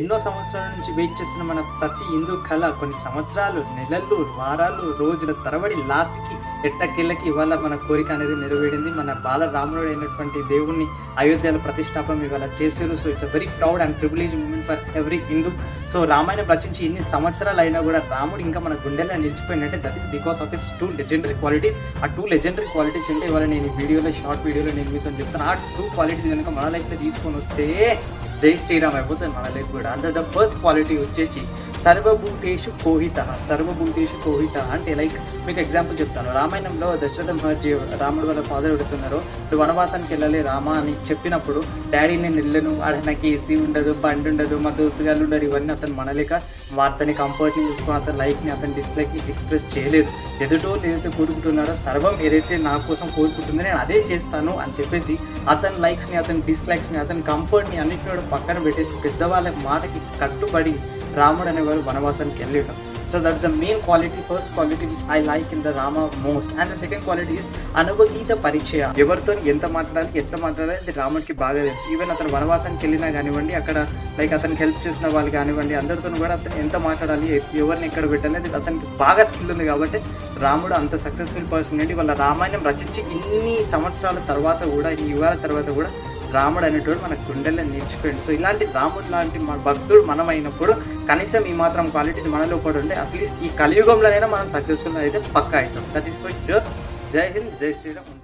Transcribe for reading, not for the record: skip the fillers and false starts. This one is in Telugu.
ఎన్నో సంవత్సరాల నుంచి వెయిట్ చేస్తున్న మన ప్రతి హిందూ కళ కొన్ని సంవత్సరాలు, నెలలు, వారాలు, రోజుల తరబడి లాస్ట్కి ఎట్టకేళ్ళకి ఇవాళ మన కోరిక అనేది నెరవేరింది. మన బాలరాముడు అయినటువంటి దేవుణ్ణి అయోధ్యలో ప్రతిష్టాపన ఇవాళ చేశారు. So it's a very proud and privilege moment for every Hindu. సో రామాయణం రచించి ఇన్ని సంవత్సరాలు అయినా కూడా రాముడు ఇంకా మన గుండెల్లో నిలిచిపోయినట్టే. That is because of his two legendary qualities. ఆ టూ లెజెండరీ క్వాలిటీస్ అంటే ఇవాళ నేను ఈ వీడియోలో షార్ట్ వీడియోలో నేను మీతో చెప్తాను. ఆ టూ క్వాలిటీస్ కనుక మన లైఫ్లో తీసుకొని వస్తే జై శ్రీరామ్ అయిపోతుంది మన లైఫ్ కూడా. అంత ద ఫస్ట్ క్వాలిటీ వచ్చేసి సర్వభూతేషు కోహిత. సర్వభూతేషు కోహిత అంటే లైక్ మీకు ఎగ్జాంపుల్ చెప్తాను. రామాయణంలో దశరథ మహర్షి రాముడు వాళ్ళ ఫాదర్ అడుగుతున్నారు, ఇప్పుడు వనవాసానికి వెళ్ళాలి రామా అని చెప్పినప్పుడు డాడీ నేను వెళ్ళను, ఆడ నాకు ఏసీ ఉండదు, బండి ఉండదు, మా దోస్తుగాళ్ళు ఉండరు, ఇవన్నీ అతను మనలేక వార్తని కంఫర్ట్ని చూసుకొని అతని లైఫ్ని అతని డిస్లైక్ని ఎక్స్ప్రెస్ చేయలేదు. ఎదుటోళ్ళు ఏదైతే కోరుకుంటున్నారో సర్వం ఏదైతే నా కోసం కోరుకుంటుందో నేను అదే చేస్తాను అని చెప్పేసి అతని లైక్స్ని, అతని డిస్లైక్స్ని, అతని కంఫర్ట్ని అన్నింటినీ పక్కన పెట్టేసి పెద్దవాళ్ళ మాటకి కట్టుబడి రాముడు అనేవారు వనవాసానికి వెళ్ళడం. So that is the main quality, first quality which I like in the Rama most. And the second quality is అనుభగీత పరిచయ. ఎవరితో ఎంత మాట్లాడాలి, ఎట్లా మాట్లాడాలి అది రాముడికి బాగా తెలుసు. ఈవెన్ అతను వనవాసానికి వెళ్ళినా కానివ్వండి, అక్కడ లైక్ అతనికి హెల్ప్ చేసిన వాళ్ళు కానివ్వండి, అందరితో కూడా అతను ఎంత మాట్లాడాలి, ఎవరిని ఎక్కడ పెట్టాలి అది అతనికి బాగా స్కిల్ ఉంది. కాబట్టి రాముడు అంత సక్సెస్ఫుల్ పర్సన్ ఏంటి. వాళ్ళ రామాయణం రచించి ఇన్ని సంవత్సరాల తర్వాత కూడా, ఇన్ని యుగాల తర్వాత కూడా రాముడు అనేటోడు మన గుండెల్లో నిలిచిపోయింది. సో ఇలాంటి రాముడు లాంటి మన భక్తుడు మనం అయినప్పుడు కనీసం ఈ మాత్రం క్వాలిటీస్ మనలో పడి ఉంటే అట్లీస్ట్ ఈ కలియుగంలోనైనా మనం సక్సెస్ఫుల్ అయితే పక్కా అవుతాం. That is for sure. జై హింద్, జై శ్రీరామ్.